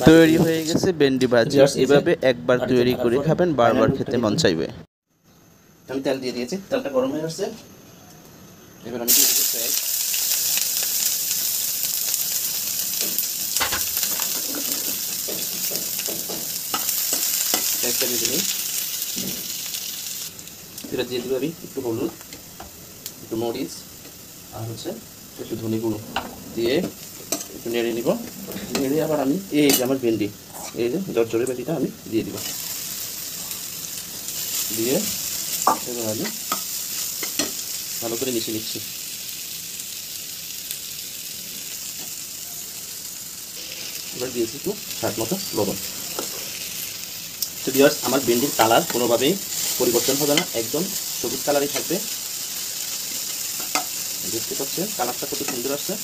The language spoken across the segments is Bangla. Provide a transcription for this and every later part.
তৈরি হয়ে গেছে ভেন্ডি ভাজি। এভাবে একবার তৈরি করে খাবেন, বারবার খেতে মন চাইবে। আমি তেল দিয়ে দিয়েছি, তেলটা গরম হয়ে আসছে। এবার আমি দিয়ে দিচ্ছি পেঁয়াজটা দিয়ে দিই। এবার দিয়ে দিব আমি একটু হলুদ, একটু মরিচ, আর হচ্ছে একটু ধনে গুঁড়ো দিয়ে একটু নেড়ে নিব। নেড়ে আবার আমি এই যে আমার ভেন্ডি, এই যে জর্জরে ভেন্ডিটা আমি দিয়ে দিব। দিয়ে এবার আমি ভালো করে মিশিয়ে নিচ্ছি। এবার দিয়েছি একটু স্বাদ মতো লবণ। তো ভিউয়ার্স, আমার ভেন্ডির কালার কোনোভাবেই পরিবর্তন হবে না, একদম সবুজ কালারই থাকবে। দেখতে পাচ্ছেন কালারটা কত সুন্দর আসছে।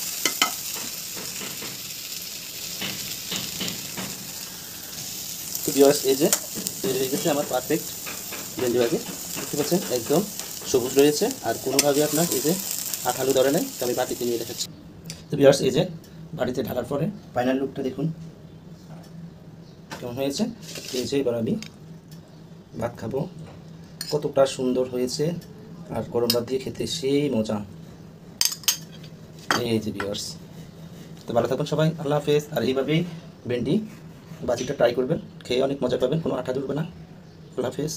তো ভিউয়ার্স, এই যে তৈরি হয়ে গেছে আমার পারফেক্ট ভেন্ডি ভাজি। দেখতে পাচ্ছেন একদম সবুজ রয়েছে, আর কোনোভাবে আপনার এই যে আঠালো ধরে নেই। তো আমি বাটিতে নিয়ে দেখাচ্ছি। তো ভিউয়ার্স, এই যে বাটিতে ঢালার পরে ফাইনাল লুকটা দেখুন কেমন হয়েছে। এই যে এবার আমি ভাত খাবো, কতটা সুন্দর হয়েছে, আর গরম ভাত দিয়ে খেতে সেই মজা। এই যে ভিউয়ার্স, তো ভালো থাকুন সবাই, আল্লাহ হাফেজ। আর এইভাবেই ভেন্ডি ভাজিটা ট্রাই করবেন, খেয়ে অনেক মজা পাবেন, কোনো আঠা ধরবে না। আল্লাহ হাফেজ।